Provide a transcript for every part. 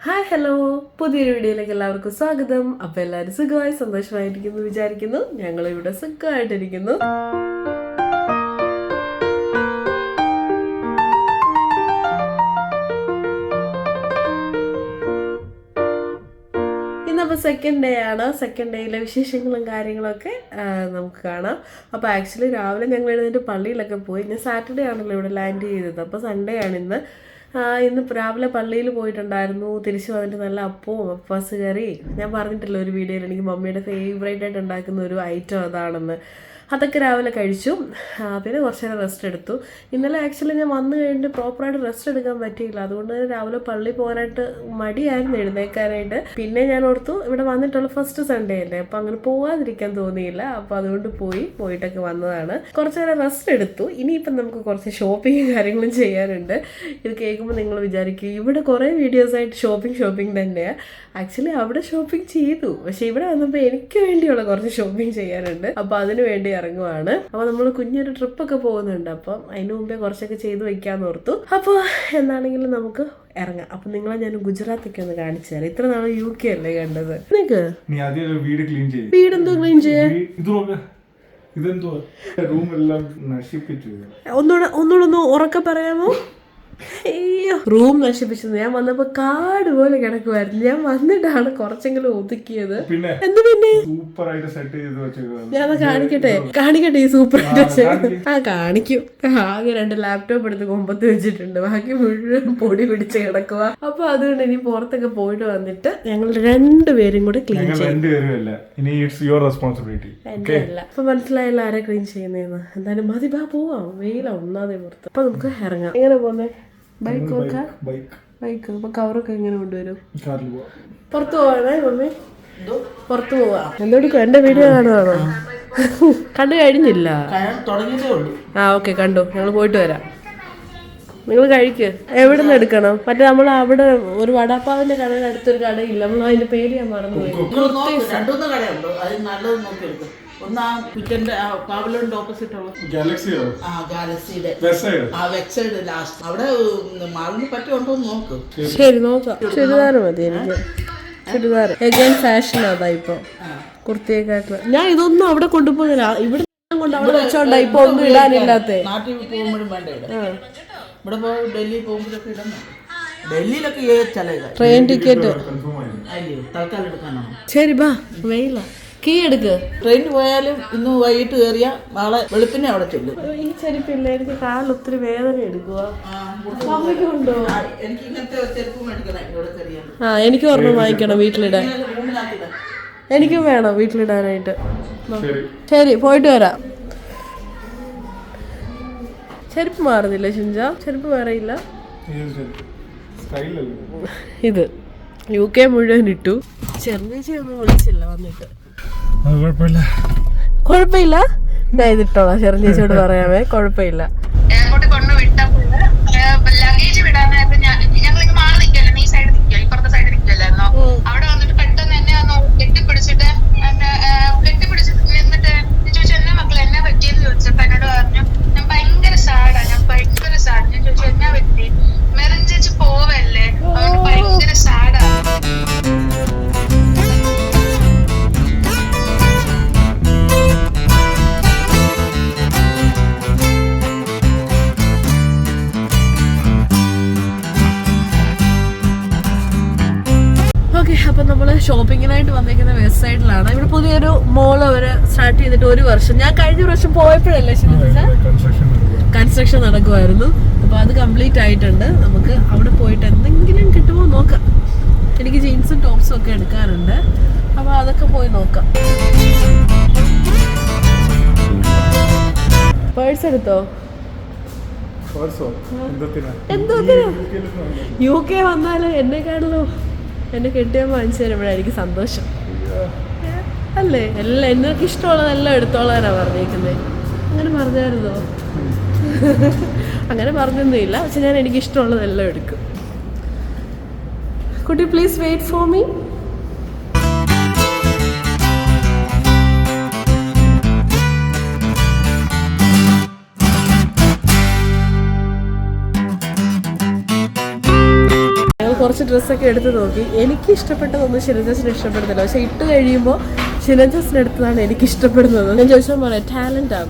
Hi hello, പുതിയൊരു വീഡിയോയിലേക്ക് എല്ലാവർക്കും സ്വാഗതം. അപ്പോൾ എല്ലാവരും സുഖമായി സന്തോഷമായിരിക്കുന്നു വിചാരിക്കുന്നു. ഞങ്ങളിവിടെ സുഖമായിട്ടിരിക്കുന്നു. ഇന്നപ്പോൾ സെക്കൻഡ് ഡേ ആണ്. സെക്കൻഡ് ഡേയിലെ വിശേഷങ്ങളും കാര്യങ്ങളൊക്കെ നമുക്ക് കാണാം. അപ്പോൾ ആക്ച്വലി രാവിലെ ഞങ്ങൾ എഴുന്നേറ്റ് പള്ളിയിലൊക്കെ പോയി. ഞാൻ സാറ്റർഡേ ആണല്ലോ ഇവിടെ ലാൻഡ് ചെയ്തത്. അപ്പോൾ സൺഡേ ആണിന്ന്. ഇന്ന് രാവിലെ പള്ളിയിൽ പോയിട്ടുണ്ടായിരുന്നു. തിരിച്ചു വന്നിട്ട് നല്ല അപ്പവും അപ്പാസ് കറി. ഞാൻ പറഞ്ഞിട്ടില്ല ഒരു വീഡിയോയിൽ എനിക്ക് മമ്മിയുടെ ഫേവറേറ്റ് ആയിട്ട് ഉണ്ടാക്കുന്ന ഒരു ഐറ്റം അതാണെന്ന്. അതൊക്കെ രാവിലെ കഴിച്ചു. പിന്നെ കുറച്ച് നേരം റെസ്റ്റ് എടുത്തു. ഇന്നലെ ആക്ച്വലി ഞാൻ വന്നു കഴിഞ്ഞിട്ട് പ്രോപ്പറായിട്ട് റെസ്റ്റ് എടുക്കാൻ പറ്റിയില്ല. അതുകൊണ്ട് തന്നെ രാവിലെ പള്ളി പോകാനായിട്ട് മടിയായിരുന്നു എഴുന്നേക്കാനായിട്ട്. പിന്നെ ഞാൻ ഓർത്തു ഇവിടെ വന്നിട്ടുള്ള ഫസ്റ്റ് സൺഡേ അല്ലേ, അപ്പോൾ അങ്ങനെ പോകാതിരിക്കാൻ തോന്നിയില്ല. അപ്പോൾ അതുകൊണ്ട് പോയിട്ടൊക്കെ വന്നതാണ്. കുറച്ച് നേരം റെസ്റ്റ് എടുത്തു. ഇനിയിപ്പം നമുക്ക് കുറച്ച് ഷോപ്പിങ്ങും കാര്യങ്ങളും ചെയ്യാനുണ്ട്. ഇത് കേൾക്കുമ്പോൾ നിങ്ങൾ വിചാരിക്കും ഇവിടെ കുറേ വീഡിയോസായിട്ട് ഷോപ്പിംഗ് തന്നെയാണ്. ആക്ച്വലി അവിടെ ഷോപ്പിംഗ് ചെയ്തു, പക്ഷെ ഇവിടെ വന്നപ്പോൾ എനിക്ക് വേണ്ടിയുള്ള കുറച്ച് ഷോപ്പിംഗ് ചെയ്യാനുണ്ട്. അപ്പോൾ അതിന് വേണ്ടി ഇറങ്ങുവാണ്. അപ്പോൾ നമ്മൾ കുഞ്ഞൊരു ട്രിപ്പൊക്കെ പോകുന്നുണ്ട്. അപ്പം അതിന് മുമ്പേ കുറച്ചൊക്കെ ചെയ്ത് വെക്കാന്ന് ഓർത്തു. അപ്പോൾ എന്താണെങ്കിലും നമുക്ക് ഇറങ്ങാം. അപ്പൊ നിങ്ങളെ ഞാൻ ഗുജറാത്തൊക്കെ ഒന്ന് കാണിച്ചു തരാം. ഇത്ര നാളെ UK അല്ലേ കണ്ടത്. വീട് എന്തോ ക്ലീൻ ചെയ്യാൻ ഒന്നുകൂടെ ഒന്ന് ഉറക്കെ പറയാമോ? അയ്യോ, റൂം നശിപ്പിച്ചത്. ഞാൻ വന്നപ്പോ കാട് പോലെ കിടക്കുമായിരുന്നു. ഞാൻ വന്നിട്ടാണ് കുറച്ചെങ്കിലും ഒതുക്കിയത്. എന്ത് പിന്നെ ഞാൻ കാണിക്കട്ടെ ഈ സൂപ്പർ ആയിട്ട് കാണിക്കും. ആകെ 2 ലാപ്ടോപ്പ് എടുത്ത് കൊമ്പത്ത് വെച്ചിട്ടുണ്ട്. ബാക്കി മുഴുവൻ പൊടി പിടിച്ച് കിടക്കുക. അപ്പൊ അതുകൊണ്ട് ഇനി പുറത്തൊക്കെ പോയിട്ട് വന്നിട്ട് ഞങ്ങൾ 2 പേരും കൂടി ക്ലീൻ ചെയ്യും. അപ്പൊ മനസ്സിലായല്ലോ ആരെ ക്ലീൻ ചെയ്യുന്നതെന്ന്. എന്തായാലും മതി, പോവാം. വെയില ഒന്നാതെ പുറത്ത്. അപ്പൊ നമുക്ക് ഇറങ്ങാം. എങ്ങനെ പോന്നേ? ബൈക്ക് അപ്പൊ കവറൊക്കെ എങ്ങനെ കൊണ്ടുവരും? പുറത്ത് പോവാണേ മമ്മി, പുറത്ത് പോവാ. എന്തെടുക്കും? എന്റെ വീഡിയോ കാണുവാണോ? കണ്ടു കഴിഞ്ഞില്ല. ഓക്കെ, കണ്ടു. ഞങ്ങൾ പോയിട്ട് വരാം. നിങ്ങൾ കഴിക്ക്. എവിടെ നിന്ന് എടുക്കണം? മറ്റേ നമ്മൾ അവിടെ ഒരു വടാപ്പാവിന്റെ കടയുടെ അടുത്തൊരു കടയില്ല, നമ്മൾ അതിന്റെ പേര് ഞാൻ മറന്നുപോയി. ശരി, നോക്കാം. ചുരിദാർ മതി എനിക്ക്. ചുരിദാർ എഗൈൻ ഫാഷൻ അതാ ഇപ്പൊ കുർത്തിയെക്കാട്ടില്. ഞാൻ ഇതൊന്നും അവിടെ കൊണ്ടുപോകുന്നില്ല. ഇവിടെ കൊണ്ട് അവിടെ വെച്ചോണ്ടാ ഇപ്പൊ ഒന്നും ഇടാനില്ലാത്ത. ട്രെയിൻ ടിക്കറ്റ് ശരി, ബാ. വെയില കീ എടുക്ക്. ട്രെയിനിന് പോയാലും ഇന്ന് വൈകിട്ട് കയറിയ നാളെ വെളുപ്പിനെ അവിടെ ചെല്ലും. ഈ ചെരുപ്പില്ല, എനിക്ക് കാലിൽ ഒത്തിരി വേദന എടുക്കുക. അമ്മയ്ക്കുണ്ടോ? എനിക്ക് ഇങ്ങനത്തെ ചെരുപ്പ് മേടിക്കണം ഇവിടെ കയറിയാൽ. എനിക്ക് ഒരെണ്ണം വാങ്ങിക്കണം വീട്ടിലിടാൻ. എനിക്കും വേണം വീട്ടിലിടാനായിട്ട്. ശരി, പോയിട്ട് വരാം. ചെരുപ്പ് മാറുന്നില്ല ഷിഞ്ച? ചെരുപ്പ് മാറിയില്ല. ഇത് UK മുഴുവൻ ഇട്ടു. ചെറുനേച്ചി ഒന്നും വിളിച്ചില്ല വന്നിട്ട്. കുഴപ്പമില്ല, ഞാൻ ഇതിട്ടോളാം. ചെറുനേച്ചിയോട് പറയാമേ, കുഴപ്പമില്ല. ലഗേജ് വിടാനായിട്ട് ഞങ്ങൾ മാറി നിൽക്കല്ലോ, നീ സൈഡ് നിൽക്കുക, ഇപ്പുറത്തെ സൈഡ് നിൽക്കല്ലായിരുന്നോ? അവിടെ വന്നിട്ട് പെട്ടെന്ന് എന്നെ കെട്ടിപ്പിടിച്ചിട്ട് നിന്നിട്ട് ചോദിച്ചു എന്നാ മക്കളെ എന്നാ പറ്റിയെന്ന് ചോദിച്ചപ്പോ എന്നോട് പറഞ്ഞു ഞാൻ ഭയങ്കര സാഡാ. ഞാൻ ചോദിച്ചു എന്നാ പറ്റി? മെറിൻ ചേച്ചി പോവല്ലേ, അതുകൊണ്ട് ഭയങ്കര സാഡാ. ഓക്കെ, അപ്പം നമ്മൾ ഷോപ്പിങ്ങിനായിട്ട് വന്നിരിക്കുന്ന വെസ്റ്റ് സൈഡിലാണ്. ഇവിടെ പുതിയൊരു മോൾ അവർ സ്റ്റാർട്ട് ചെയ്തിട്ട് 1 വർഷം. ഞാൻ കഴിഞ്ഞ പ്രാവശ്യം പോയപ്പോഴല്ലേ കൺസ്ട്രക്ഷൻ നടക്കുമായിരുന്നു. അപ്പോൾ അത് കംപ്ലീറ്റ് ആയിട്ടുണ്ട്. നമുക്ക് അവിടെ പോയിട്ട് എന്തെങ്കിലും കിട്ടുമോ നോക്കാം. എനിക്ക് ജീൻസും ടോപ്സും ഒക്കെ എടുക്കാനുണ്ട്. അപ്പോൾ അതൊക്കെ പോയി നോക്കാം. പേഴ്സ് എടുത്തോ? എന്തോ UK വന്നാലും എന്നെ കെട്ടിയാൽ വാങ്ങിച്ചു തരുമ്പോഴാണ് എനിക്ക് സന്തോഷം അല്ലേ. എല്ലാം എന്നൊക്കെ ഇഷ്ടമുള്ളതെല്ലാം എടുത്തോളാനാ പറഞ്ഞേക്കുന്നത്. അങ്ങനെ പറഞ്ഞായിരുന്നോ? അങ്ങനെ പറഞ്ഞൊന്നുമില്ല, പക്ഷെ ഞാൻ എനിക്ക് ഇഷ്ടമുള്ളതെല്ലാം എടുക്കും. കുട്ടി പ്ലീസ് വെയിറ്റ് ഫോർ മീ. കുറച്ച് ഡ്രസ്സൊക്കെ എടുത്ത് നോക്കി. എനിക്ക് ഇഷ്ടപ്പെട്ടതൊന്നും ഷിനജസിന് ഇഷ്ടപ്പെടുന്നില്ല. പക്ഷെ ഇട്ട് കഴിയുമ്പോൾ ഷിനജസിന് എടുത്തതാണ് എനിക്ക് ഇഷ്ടപ്പെടുന്നത്. ഞാൻ ചോദിച്ചാൽ പറയാം, ടാലൻ്റ് ആണ്.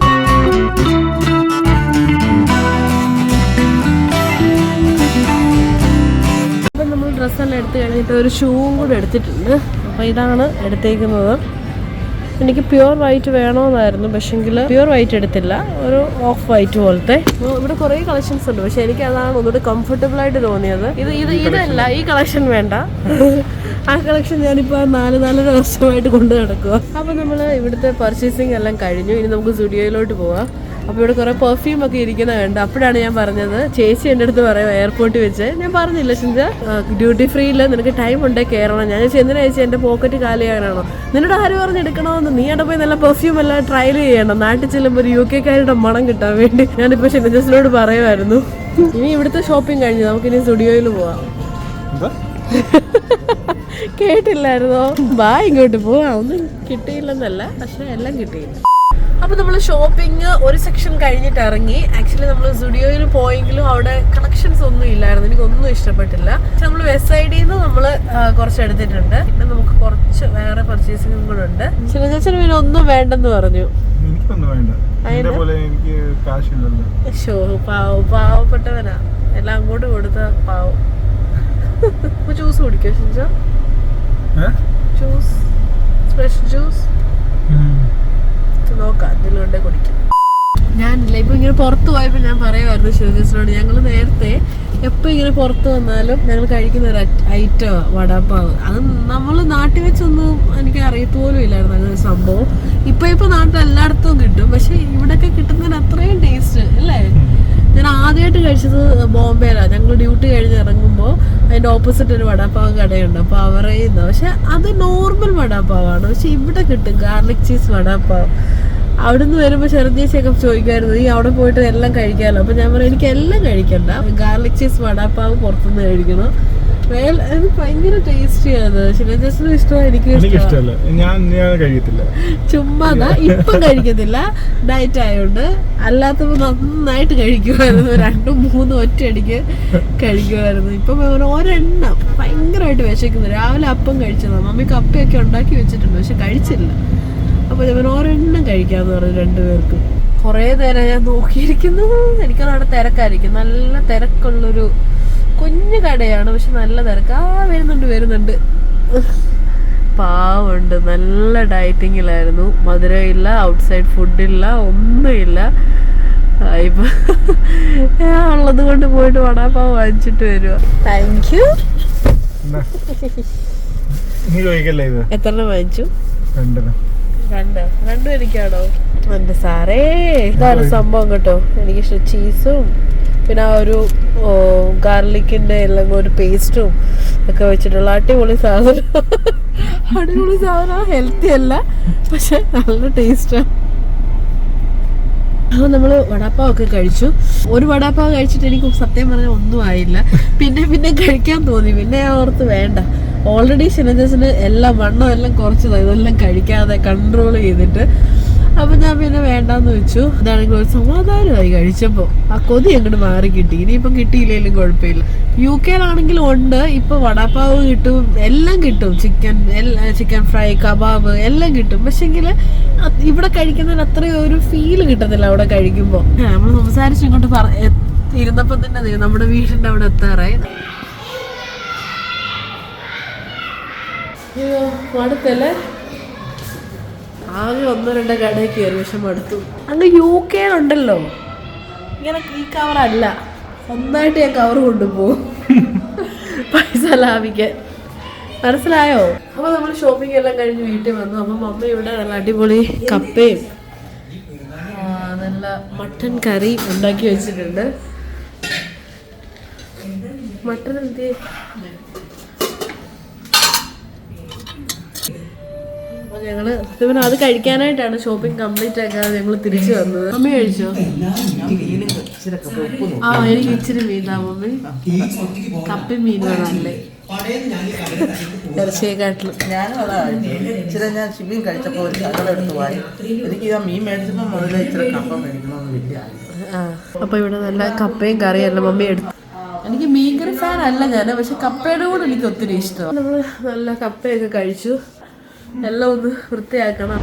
അപ്പം നമ്മൾ ഡ്രസ്സെല്ലാം എടുത്ത് കഴിഞ്ഞിട്ട് ഒരു ഷൂവും കൂടെ എടുത്തിട്ടുണ്ട്. അപ്പോൾ ഇതാണ് എടുത്തേക്കുന്നത്. എനിക്ക് പ്യുവർ വൈറ്റ് വേണമെന്നായിരുന്നു, പക്ഷെങ്കിൽ പ്യുവർ വൈറ്റ് എടുത്തില്ല, ഒരു ഓഫ് വൈറ്റ് പോലത്തെ. ഇവിടെ കുറേ കളക്ഷൻസ് ഉണ്ട്, പക്ഷെ എനിക്ക് അതാണ് ഒന്നുകൂടി കംഫർട്ടബിൾ ആയിട്ട് തോന്നിയത്. ഇതല്ല, ഈ കളക്ഷൻ വേണ്ട. ആ കളക്ഷൻ ഞാനിപ്പോൾ 4-4.5 വർഷമായിട്ട് കൊണ്ടു നടക്കുക. അപ്പോൾ നമ്മൾ ഇവിടുത്തെ പർച്ചേസിങ് എല്ലാം കഴിഞ്ഞു. ഇനി നമുക്ക് സ്റ്റുഡിയോയിലോട്ട് പോവാം. അപ്പോൾ ഇവിടെ കുറേ പെർഫ്യൂം ഒക്കെ ഇരിക്കുന്ന കണ്ട്. അപ്പോഴാണ് ഞാൻ പറഞ്ഞത്, ചേച്ചി എൻ്റെ അടുത്ത് പറയാം എയർപോർട്ടിൽ വെച്ച്. ഞാൻ പറഞ്ഞില്ല ഷിൻജ, ഡ്യൂട്ടി ഫ്രീയിൽ നിനക്ക് ടൈം ഉണ്ടേ കയറണം. ഞാൻ ചോദിച്ചു എന്തിനാ ചേച്ചി, എൻ്റെ പോക്കറ്റ് കാലിയാകാനാണോ? നിന്നോട് ആര് പറഞ്ഞ് എടുക്കണമെന്ന്? നീ അവിടെ പോയി നല്ല പെർഫ്യൂം എല്ലാം ട്രയൽ ചെയ്യണം, നാട്ടിൽ ചെല്ലുമ്പോൾ ഒരു UK-കാരുടെ മണം കിട്ടാൻ വേണ്ടി. ഞാനിപ്പോൾ ഷിൻജസിനോട് പറയുമായിരുന്നു. ഇനി ഇവിടുത്തെ ഷോപ്പിംഗ് കഴിഞ്ഞു, നമുക്കിനി സ്റ്റുഡിയോയിൽ പോവാം. കേട്ടില്ലായിരുന്നോ? ബാ ഇങ്ങോട്ട് പോവാം. ഒന്നും കിട്ടിയില്ലെന്നല്ല, പക്ഷെ എല്ലാം കിട്ടിയില്ല. അപ്പോൾ നമ്മൾ ഷോപ്പിംഗ് ഒരു സെക്ഷൻ കഴിഞ്ഞിട്ട് ഇറങ്ങി. ആക്ച്വലി നമ്മൾ സ്റ്റുഡിയോയിൽ പോയെങ്കിലും അവിടെ കളക്ഷൻസ് ഒന്നും ഇല്ലായിരുന്നു, എനിക്കൊന്നും ഇഷ്ടപ്പെട്ടില്ല. പക്ഷെ നമ്മൾ വെബ്സൈറ്റിൽ നിന്ന് നമ്മൾ കുറച്ച് എടുത്തിട്ടുണ്ട്. പിന്നെ നമുക്ക് കുറച്ച് വേറെ പർച്ചേസിംഗും കൂടെ ഉണ്ട്. ചിലചേച്ചന് പിന്നെ ഒന്നും വേണ്ടെന്ന് പറഞ്ഞു. പാവപ്പെട്ടവനാ, എല്ലാം അങ്ങോട്ട് കൊടുത്ത പാവം. Juice കുടിക്കോ Shinja? Juice, fresh juice നോക്കാം, ഇതിലുണ്ടെ കുടിക്കാം. ഞാനില്ല, ഇപ്പൊ ഇങ്ങനെ പുറത്ത് പോയപ്പോൾ ഞാൻ പറയുമായിരുന്നു ഷിൻജസിനോട്, ഞങ്ങൾ നേരത്തെ എപ്പോൾ ഇങ്ങനെ പുറത്ത് വന്നാലും ഞങ്ങൾ കഴിക്കുന്ന ഒരു ഐറ്റം വടാപ്പാവ്. അത് നമ്മൾ നാട്ടിൽ വെച്ചൊന്നും എനിക്ക് അറിയത്തോലും ഇല്ലായിരുന്നു അങ്ങനെ സംഭവം. ഇപ്പൊ നാട്ടിൽ എല്ലായിടത്തും കിട്ടും, പക്ഷെ ഇവിടെയൊക്കെ കിട്ടുന്നതിന് അത്രയും ടേസ്റ്റ് അല്ലേ. ഞാൻ ആദ്യമായിട്ട് കഴിച്ചത് ബോംബെയിലാണ്. ഞങ്ങൾ ഡ്യൂട്ടി കഴിഞ്ഞ് ഇറങ്ങുമ്പോൾ അതിൻ്റെ ഓപ്പോസിറ്റ് ഒരു വടാപ്പാവ് കടയുണ്ട്, അപ്പോൾ അവരെയുന്ന. പക്ഷെ അത് നോർമൽ വടാപ്പാവാണ്, പക്ഷെ ഇവിടെ കിട്ടും ഗാർലിക് ചീസ് വടാപ്പാവ്. അവിടെ നിന്ന് വരുമ്പോൾ ചെറുതേച്ചിയൊക്കെ ചോദിക്കുമായിരുന്നു, ഈ അവിടെ പോയിട്ട് എല്ലാം കഴിക്കാമല്ലോ. അപ്പോൾ ഞാൻ പറയും എനിക്ക് എല്ലാം കഴിക്കണ്ട, ഗാർലിക് ചീസ് വടാപ്പാവ് പുറത്തുനിന്ന് കഴിക്കണം. അത് ഭയങ്കര ടേസ്റ്റിയാണ്. ഷിനജസിനും ഇഷ്ടമാണ്, എനിക്കും ഇഷ്ടമല്ല. ചുമ്മാതാ ഇപ്പം കഴിക്കത്തില്ല, ഡയറ്റ് ആയതുകൊണ്ട്. അല്ലാത്തപ്പോൾ നന്നായിട്ട് കഴിക്കുമായിരുന്നു, 2-3 ഒറ്റയടിക്ക് കഴിക്കുമായിരുന്നു. ഇപ്പം ഒരെണ്ണം ഭയങ്കരമായിട്ട് വിശക്കുന്നു. രാവിലെ അപ്പം കഴിച്ചതാണ്, മമ്മിക്ക് അപ്പയൊക്കെ ഉണ്ടാക്കി വെച്ചിട്ടുണ്ട്, പക്ഷെ കഴിച്ചില്ല. അപ്പോൾ ഞാൻ ഒരെണ്ണം കഴിക്കാമെന്ന് പറഞ്ഞു 2 പേർക്ക്. കുറേ നേരം ഞാൻ നോക്കിയിരിക്കുന്നു. എനിക്കവിടെ തിരക്കായിരിക്കും, നല്ല തിരക്കുള്ളൊരു കുഞ്ഞു കടയാണ്, പക്ഷെ നല്ല തിരക്ക്. വരുന്നുണ്ട്. പാവുണ്ട്, നല്ല ഡയറ്റിങ്ങിലായിരുന്നു. മധുരമില്ല, ഔട്ട്സൈഡ് ഫുഡില്ല, ഒന്നുമില്ല. ഇപ്പൊ ഉള്ളത് കൊണ്ട് പോയിട്ട് വടാപ്പാവ് വാങ്ങിച്ചിട്ട് വരുക. Thank you. എത്ര വാങ്ങിച്ചു? 2 എനിക്കാണോ? എന്റെ സാറേ, ഇതാണ് സംഭവം കേട്ടോ. എനിക്കിഷ്ടം ചീസും പിന്നെ ആ ഒരു ഗാർലിക്കിന്റെ എല്ലാം ഒരു പേസ്റ്റും ഒക്കെ വെച്ചിട്ടുള്ള അടിപൊളി സാധനം. ഹെൽത്തി അല്ല, പക്ഷെ നല്ല ടേസ്റ്റാണ്. അപ്പോൾ നമ്മൾ വടാപ്പാവൊക്കെ കഴിച്ചു. ഒരു വടാപ്പാവ് കഴിച്ചിട്ട് എനിക്ക് സത്യം പറഞ്ഞാൽ ഒന്നും ആയില്ല. പിന്നെ കഴിക്കാൻ തോന്നി. പിന്നെ ഞാൻ ഓർത്ത് വേണ്ട, ഓൾറെഡി ഷിനജസിന് എല്ലാം വണ്ണം എല്ലാം കുറച്ചതാണ്, ഇതെല്ലാം കഴിക്കാതെ കൺട്രോൾ ചെയ്തിട്ട്. അപ്പം ഞാൻ പിന്നെ വേണ്ടാന്ന് വെച്ചു. ഇതാണെങ്കിൽ ഒരു സമാധാനമായി കഴിച്ചപ്പോൾ. ആ കൊതി അങ്ങോട്ട് മാറി കിട്ടി. ഇനിയിപ്പം കിട്ടിയില്ലെങ്കിലും കുഴപ്പമില്ല. UK-ലാണെങ്കിലും ഉണ്ട്, ഇപ്പൊ വടാപ്പാവ് കിട്ടും, എല്ലാം കിട്ടും, ചിക്കൻ ഫ്രൈ, കബാബ് എല്ലാം കിട്ടും. പക്ഷെങ്കിൽ ഇവിടെ കഴിക്കുന്നതിന് അത്രയും ഒരു ഫീല് കിട്ടത്തില്ല അവിടെ കഴിക്കുമ്പോൾ. നമ്മൾ സംസാരിച്ച് ഇങ്ങോട്ട് ഇരുന്നപ്പം തന്നെ നമ്മുടെ വീടിന്റെ അവിടെ എത്താറായി. അയ്യോ മടുത്തല്ലേ. ആകെ 1-2 കടയിൽ കയറി, പക്ഷെ മടുത്തു. അങ്ങ് UK-ലുണ്ടല്ലോ ഇങ്ങനെ ഈ കവറല്ല, സ്വന്തമായിട്ട് ഞാൻ കവർ കൊണ്ടുപോകും പൈസ ലാഭിക്കാൻ. മനസ്സിലായോ? അപ്പോൾ നമ്മൾ ഷോപ്പിംഗ് എല്ലാം കഴിഞ്ഞ് വീട്ടിൽ വന്നു. അപ്പം മമ്മ ഇവിടെ നല്ല അടിപൊളി കപ്പയും നല്ല മട്ടൻ കറി ഉണ്ടാക്കി വെച്ചിട്ടുണ്ട്. മട്ടൻ എന്ത് ഞങ്ങള് പിന്നെ അത് കഴിക്കാനായിട്ടാണ് ഷോപ്പിംഗ് കംപ്ലീറ്റ് ആക്കാതെ ഞങ്ങൾ തിരിച്ചു വന്നത്. മമ്മി കഴിച്ചോ? എനിക്ക് ഇച്ചിരി മീനാ മമ്മി. കപ്പയും മീനുമാണ് നല്ലേ ഇറച്ചിയെക്കാട്ടിലും. ഞാനും അതാണ് ഇച്ചിരി. ഞാൻ ചിമ്മിയും കഴിച്ചപ്പോൾ ഒരു കടല എടുത്ത് പോയി. എനിക്ക് ആ മീൻ മേടിച്ചപ്പോൾ മുതലേ ഇച്ചിരി കപ്പ മേടിക്കണമെന്ന് വലിയ. അപ്പൊ ഇവിടെ നല്ല കപ്പയും കറിയും എല്ലാം മമ്മി എടുത്തു. എനിക്ക് മീൻകറി ഫാൻ അല്ല ഞാൻ, പക്ഷെ കപ്പയുടെ കൂടെ എനിക്ക് ഒത്തിരി ഇഷ്ടമാണ്. നമ്മൾ നല്ല കപ്പയൊക്കെ കഴിച്ചു, എല്ലാം ഒന്ന് വൃത്തിയാക്കണം.